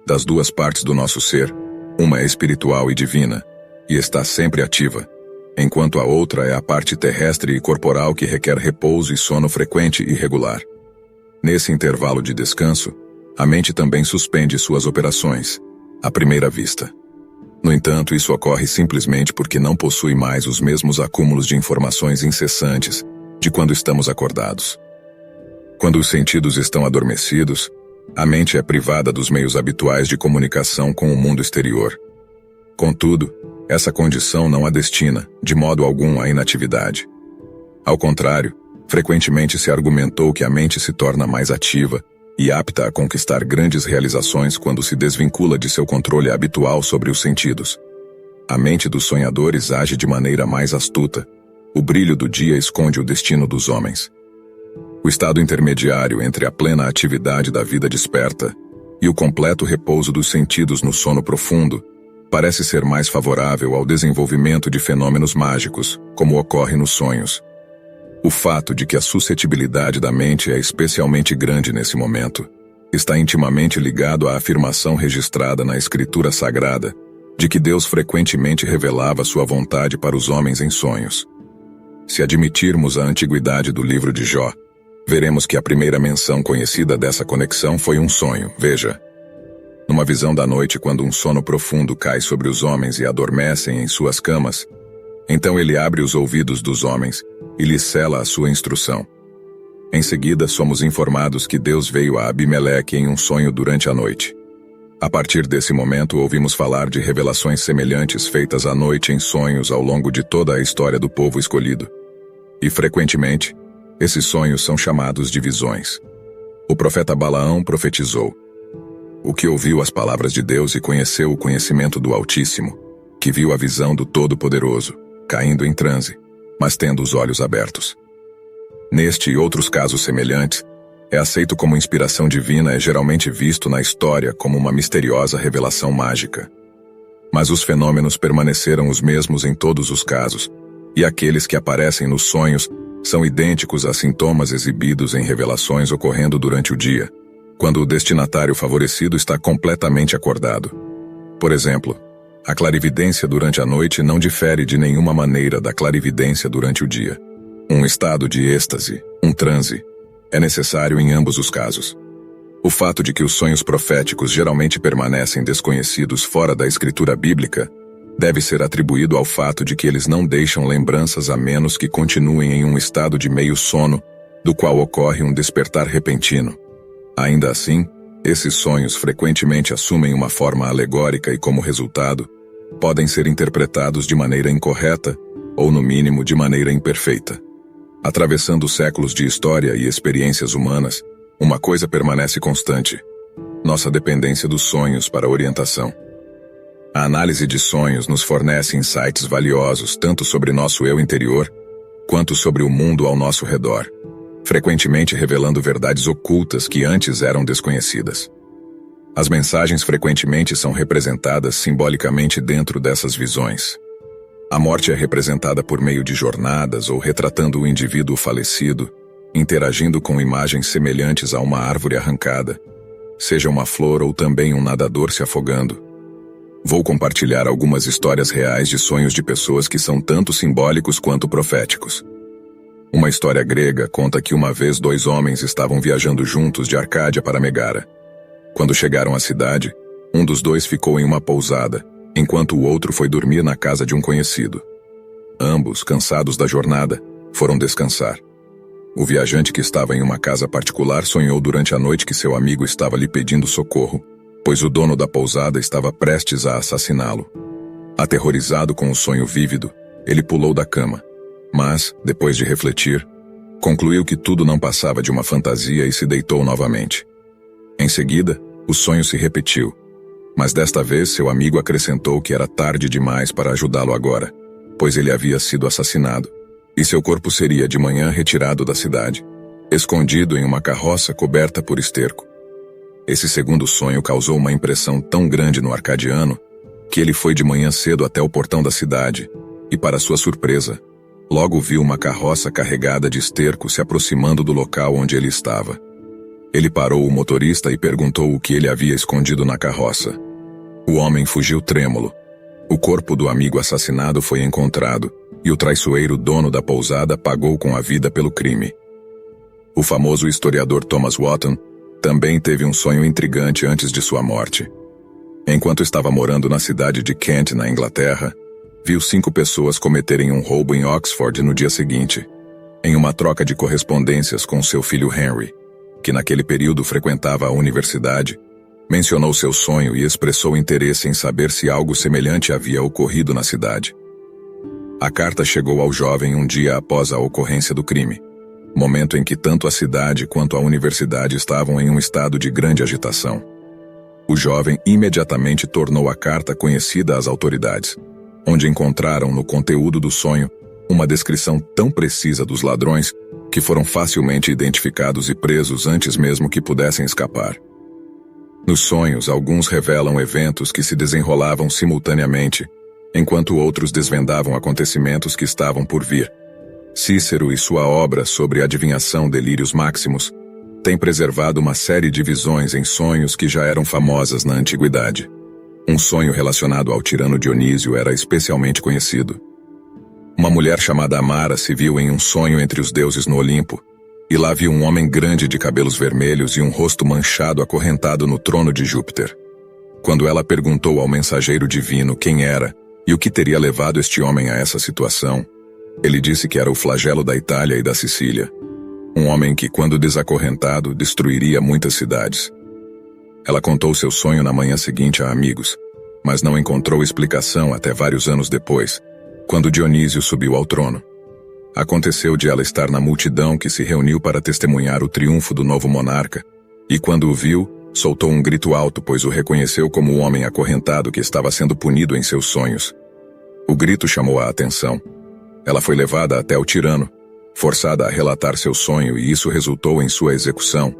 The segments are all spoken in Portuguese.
Das duas partes do nosso ser, uma é espiritual e divina, e está sempre ativa, enquanto a outra é a parte terrestre e corporal que requer repouso e sono frequente e regular. Nesse intervalo de descanso, a mente também suspende suas operações, à primeira vista. No entanto, isso ocorre simplesmente porque não possui mais os mesmos acúmulos de informações incessantes de quando estamos acordados. Quando os sentidos estão adormecidos, a mente é privada dos meios habituais de comunicação com o mundo exterior. Contudo, essa condição não a destina, de modo algum, à inatividade. Ao contrário, frequentemente se argumentou que a mente se torna mais ativa e apta a conquistar grandes realizações quando se desvincula de seu controle habitual sobre os sentidos. A mente dos sonhadores age de maneira mais astuta. O brilho do dia esconde o destino dos homens. O estado intermediário entre a plena atividade da vida desperta e o completo repouso dos sentidos no sono profundo parece ser mais favorável ao desenvolvimento de fenômenos mágicos, como ocorre nos sonhos. O fato de que a suscetibilidade da mente é especialmente grande nesse momento está intimamente ligado à afirmação registrada na Escritura Sagrada de que Deus frequentemente revelava sua vontade para os homens em sonhos. Se admitirmos a antiguidade do livro de Jó, veremos que a primeira menção conhecida dessa conexão foi um sonho, veja. Numa visão da noite, quando um sono profundo cai sobre os homens e adormecem em suas camas, então ele abre os ouvidos dos homens e lhes sela a sua instrução. Em seguida, somos informados que Deus veio a Abimeleque em um sonho durante a noite. A partir desse momento, ouvimos falar de revelações semelhantes feitas à noite em sonhos ao longo de toda a história do povo escolhido. E, frequentemente, esses sonhos são chamados de visões. O profeta Balaão profetizou: o que ouviu as palavras de Deus e conheceu o conhecimento do Altíssimo, que viu a visão do Todo-Poderoso, caindo em transe, mas tendo os olhos abertos. Neste e outros casos semelhantes, é aceito como inspiração divina é geralmente visto na história como uma misteriosa revelação mágica. Mas os fenômenos permaneceram os mesmos em todos os casos, e aqueles que aparecem nos sonhos são idênticos a sintomas exibidos em revelações ocorrendo durante o dia, quando o destinatário favorecido está completamente acordado. Por exemplo, a clarividência durante a noite não difere de nenhuma maneira da clarividência durante o dia. Um estado de êxtase, um transe, é necessário em ambos os casos. O fato de que os sonhos proféticos geralmente permanecem desconhecidos fora da escritura bíblica deve ser atribuído ao fato de que eles não deixam lembranças a menos que continuem em um estado de meio sono, do qual ocorre um despertar repentino. Ainda assim, esses sonhos frequentemente assumem uma forma alegórica e, como resultado, podem ser interpretados de maneira incorreta ou, no mínimo, de maneira imperfeita. Atravessando séculos de história e experiências humanas, uma coisa permanece constante: nossa dependência dos sonhos para orientação. A análise de sonhos nos fornece insights valiosos tanto sobre nosso eu interior, quanto sobre o mundo ao nosso redor, frequentemente revelando verdades ocultas que antes eram desconhecidas. As mensagens frequentemente são representadas simbolicamente dentro dessas visões. A morte é representada por meio de jornadas ou retratando o indivíduo falecido, interagindo com imagens semelhantes a uma árvore arrancada, seja uma flor ou também um nadador se afogando. Vou compartilhar algumas histórias reais de sonhos de pessoas que são tanto simbólicos quanto proféticos. Uma história grega conta que uma vez 2 homens estavam viajando juntos de Arcádia para Megara. Quando chegaram à cidade, um dos 2 ficou em uma pousada, enquanto o outro foi dormir na casa de um conhecido. Ambos, cansados da jornada, foram descansar. O viajante que estava em uma casa particular sonhou durante a noite que seu amigo estava lhe pedindo socorro, pois o dono da pousada estava prestes a assassiná-lo. Aterrorizado com o sonho vívido, ele pulou da cama, mas, depois de refletir, concluiu que tudo não passava de uma fantasia e se deitou novamente. Em seguida, o sonho se repetiu, mas desta vez seu amigo acrescentou que era tarde demais para ajudá-lo agora, pois ele havia sido assassinado, e seu corpo seria de manhã retirado da cidade, escondido em uma carroça coberta por esterco. Esse segundo sonho causou uma impressão tão grande no arcadiano que ele foi de manhã cedo até o portão da cidade e, para sua surpresa, Logo viu uma carroça carregada de esterco se aproximando do local onde ele estava. Ele parou o motorista e perguntou o que ele havia escondido na carroça. O homem fugiu trêmulo. O corpo do amigo assassinado foi encontrado, e o traiçoeiro dono da pousada pagou com a vida pelo crime. O famoso historiador Thomas Watson também teve um sonho intrigante antes de sua morte. Enquanto estava morando na cidade de Kent, na Inglaterra, viu 5 pessoas cometerem um roubo em Oxford no dia seguinte, em uma troca de correspondências com seu filho Henry, que naquele período frequentava a universidade. Mencionou seu sonho e expressou interesse em saber se algo semelhante havia ocorrido na cidade. A carta chegou ao jovem um dia após a ocorrência do crime, momento em que tanto a cidade quanto a universidade estavam em um estado de grande agitação. O jovem imediatamente tornou a carta conhecida às autoridades, onde encontraram no conteúdo do sonho uma descrição tão precisa dos ladrões que foram facilmente identificados e presos antes mesmo que pudessem escapar. Nos sonhos, alguns revelam eventos que se desenrolavam simultaneamente, enquanto outros desvendavam acontecimentos que estavam por vir. Cícero e sua obra sobre adivinhação Delírios Máximos têm preservado uma série de visões em sonhos que já eram famosas na antiguidade. Um sonho relacionado ao tirano Dionísio era especialmente conhecido. Uma mulher chamada Amara se viu em um sonho entre os deuses no Olimpo, e lá viu um homem grande de cabelos vermelhos e um rosto manchado acorrentado no trono de Júpiter. Quando ela perguntou ao mensageiro divino quem era e o que teria levado este homem a essa situação, ele disse que era o flagelo da Itália e da Sicília, um homem que, quando desacorrentado, destruiria muitas cidades. Ela contou seu sonho na manhã seguinte a amigos, mas não encontrou explicação até vários anos depois, quando Dionísio subiu ao trono. Aconteceu de ela estar na multidão que se reuniu para testemunhar o triunfo do novo monarca, e quando o viu, soltou um grito alto, pois o reconheceu como o homem acorrentado que estava sendo punido em seus sonhos. O grito chamou a atenção. Ela foi levada até o tirano, forçada a relatar seu sonho, e isso resultou em sua execução.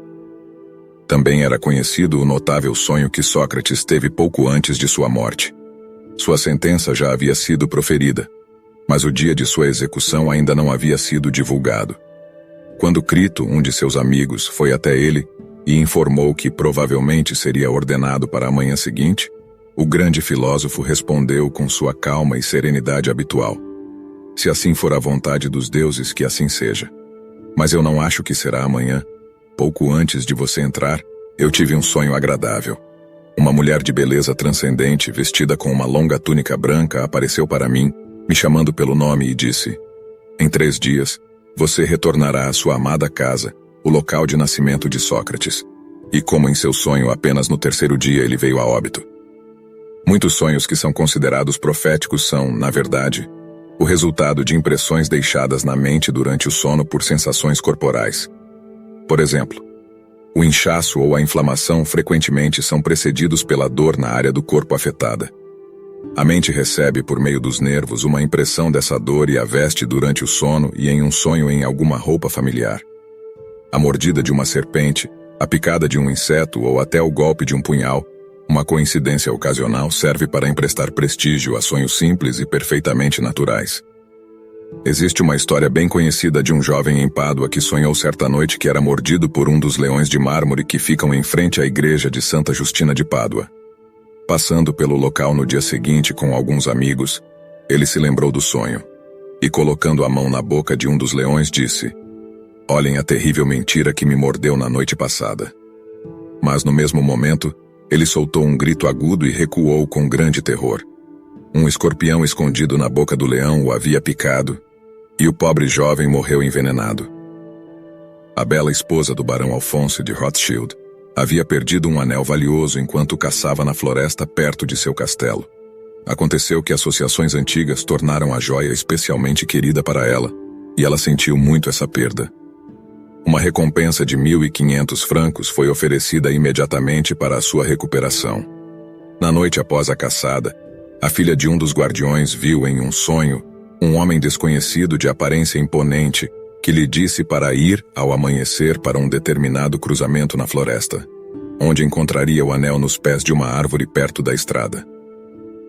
Também era conhecido o notável sonho que Sócrates teve pouco antes de sua morte. Sua sentença já havia sido proferida, mas o dia de sua execução ainda não havia sido divulgado. Quando Crito, um de seus amigos, foi até ele e informou que provavelmente seria ordenado para a manhã seguinte, o grande filósofo respondeu com sua calma e serenidade habitual: "Se assim for a vontade dos deuses, que assim seja. Mas eu não acho que será amanhã. Pouco antes de você entrar, eu tive um sonho agradável. Uma mulher de beleza transcendente, vestida com uma longa túnica branca, apareceu para mim, me chamando pelo nome e disse: 'Em 3 dias, você retornará à sua amada casa, o local de nascimento de Sócrates.' E como em seu sonho apenas no 3º dia ele veio a óbito." Muitos sonhos que são considerados proféticos são, na verdade, o resultado de impressões deixadas na mente durante o sono por sensações corporais. Por exemplo, o inchaço ou a inflamação frequentemente são precedidos pela dor na área do corpo afetada. A mente recebe por meio dos nervos uma impressão dessa dor e a veste durante o sono e em um sonho em alguma roupa familiar. A mordida de uma serpente, a picada de um inseto ou até o golpe de um punhal, uma coincidência ocasional, serve para emprestar prestígio a sonhos simples e perfeitamente naturais. Existe uma história bem conhecida de um jovem em Pádua que sonhou certa noite que era mordido por um dos leões de mármore que ficam em frente à igreja de Santa Justina de Pádua. Passando pelo local no dia seguinte com alguns amigos, ele se lembrou do sonho, e colocando a mão na boca de um dos leões disse: "Olhem a terrível mentira que me mordeu na noite passada." Mas no mesmo momento, ele soltou um grito agudo e recuou com grande terror. Um escorpião escondido na boca do leão o havia picado, e o pobre jovem morreu envenenado. A bela esposa do barão Alfonso de Rothschild havia perdido um anel valioso enquanto caçava na floresta perto de seu castelo. Aconteceu que associações antigas tornaram a joia especialmente querida para ela, e ela sentiu muito essa perda. Uma recompensa de 1.500 francos foi oferecida imediatamente para a sua recuperação. Na noite após a caçada, a filha de um dos guardiões viu em um sonho um homem desconhecido de aparência imponente que lhe disse para ir ao amanhecer para um determinado cruzamento na floresta, onde encontraria o anel nos pés de uma árvore perto da estrada.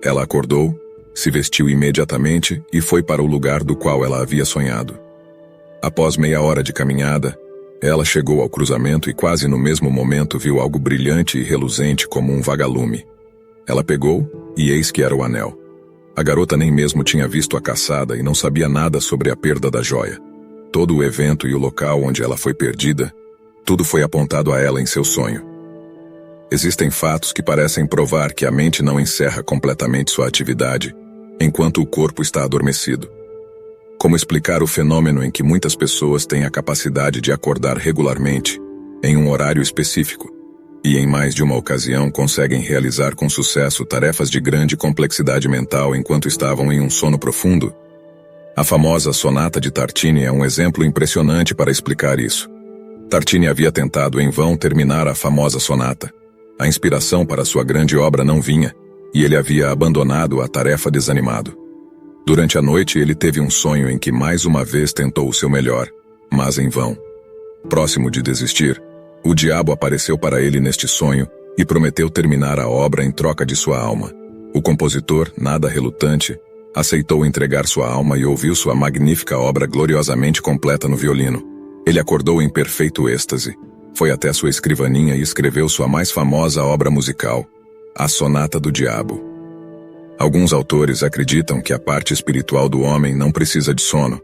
Ela acordou, se vestiu imediatamente e foi para o lugar do qual ela havia sonhado. Após meia hora de caminhada, ela chegou ao cruzamento e quase no mesmo momento viu algo brilhante e reluzente como um vagalume. Ela pegou, e eis que era o anel. A garota nem mesmo tinha visto a caçada e não sabia nada sobre a perda da joia. Todo o evento e o local onde ela foi perdida, tudo foi apontado a ela em seu sonho. Existem fatos que parecem provar que a mente não encerra completamente sua atividade, enquanto o corpo está adormecido. Como explicar o fenômeno em que muitas pessoas têm a capacidade de acordar regularmente, em um horário específico, e em mais de uma ocasião conseguem realizar com sucesso tarefas de grande complexidade mental enquanto estavam em um sono profundo? A famosa Sonata de Tartini é um exemplo impressionante para explicar isso. Tartini havia tentado em vão terminar a famosa sonata. A inspiração para sua grande obra não vinha, e ele havia abandonado a tarefa desanimado. Durante a noite ele teve um sonho em que mais uma vez tentou o seu melhor, mas em vão. Próximo de desistir, o diabo apareceu para ele neste sonho e prometeu terminar a obra em troca de sua alma. O compositor, nada relutante, aceitou entregar sua alma e ouviu sua magnífica obra gloriosamente completa no violino. Ele acordou em perfeito êxtase, foi até sua escrivaninha e escreveu sua mais famosa obra musical, a Sonata do Diabo. Alguns autores acreditam que a parte espiritual do homem não precisa de sono,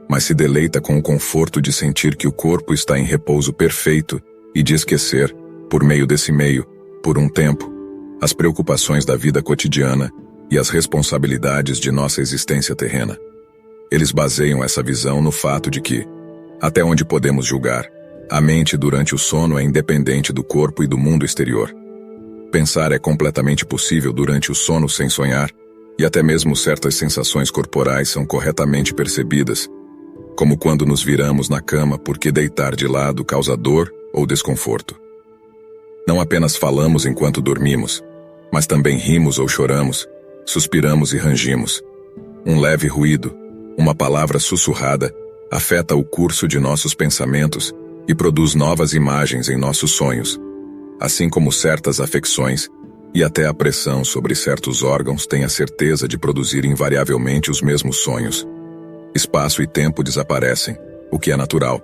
mas se deleita com o conforto de sentir que o corpo está em repouso perfeito e de esquecer, por meio desse meio, por um tempo, as preocupações da vida cotidiana e as responsabilidades de nossa existência terrena. Eles baseiam essa visão no fato de que, até onde podemos julgar, a mente durante o sono é independente do corpo e do mundo exterior. Pensar é completamente possível durante o sono sem sonhar, e até mesmo certas sensações corporais são corretamente percebidas, como quando nos viramos na cama porque deitar de lado causa dor ou desconforto. Não apenas falamos enquanto dormimos, mas também rimos ou choramos, suspiramos e rangimos. Um leve ruído, uma palavra sussurrada, afeta o curso de nossos pensamentos e produz novas imagens em nossos sonhos. Assim como certas afecções e até a pressão sobre certos órgãos têm a certeza de produzir invariavelmente os mesmos sonhos. Espaço e tempo desaparecem, o que é natural,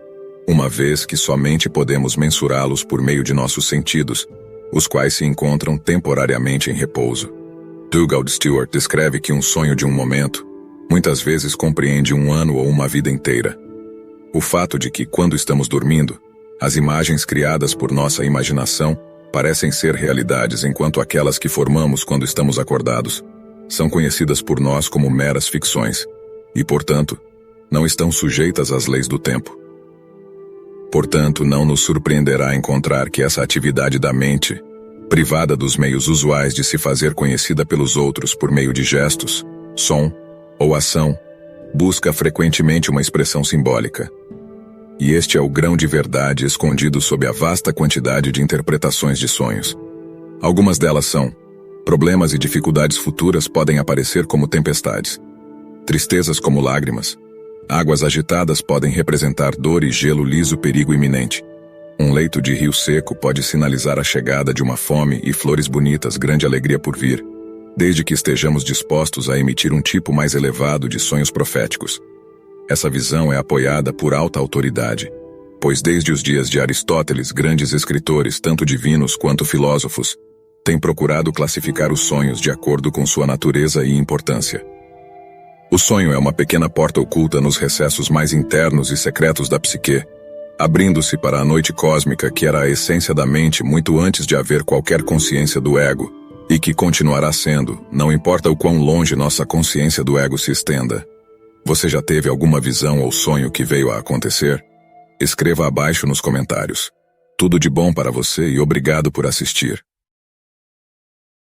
uma vez que somente podemos mensurá-los por meio de nossos sentidos, os quais se encontram temporariamente em repouso. Douglas Stewart descreve que um sonho de um momento, muitas vezes compreende um ano ou uma vida inteira. O fato de que, quando estamos dormindo, as imagens criadas por nossa imaginação parecem ser realidades enquanto aquelas que formamos quando estamos acordados são conhecidas por nós como meras ficções e, portanto, não estão sujeitas às leis do tempo. Portanto, não nos surpreenderá encontrar que essa atividade da mente, privada dos meios usuais de se fazer conhecida pelos outros por meio de gestos, som ou ação, busca frequentemente uma expressão simbólica. E este é o grão de verdade escondido sob a vasta quantidade de interpretações de sonhos. Algumas delas são: problemas e dificuldades futuras podem aparecer como tempestades. Tristezas como lágrimas. Águas agitadas podem representar dor e gelo liso perigo iminente. Um leito de rio seco pode sinalizar a chegada de uma fome e flores bonitas grande alegria por vir, desde que estejamos dispostos a emitir um tipo mais elevado de sonhos proféticos. Essa visão é apoiada por alta autoridade, pois desde os dias de Aristóteles, grandes escritores, tanto divinos quanto filósofos, têm procurado classificar os sonhos de acordo com sua natureza e importância. O sonho é uma pequena porta oculta nos recessos mais internos e secretos da psique, abrindo-se para a noite cósmica que era a essência da mente muito antes de haver qualquer consciência do ego, e que continuará sendo, não importa o quão longe nossa consciência do ego se estenda. Você já teve alguma visão ou sonho que veio a acontecer? Escreva abaixo nos comentários. Tudo de bom para você e obrigado por assistir.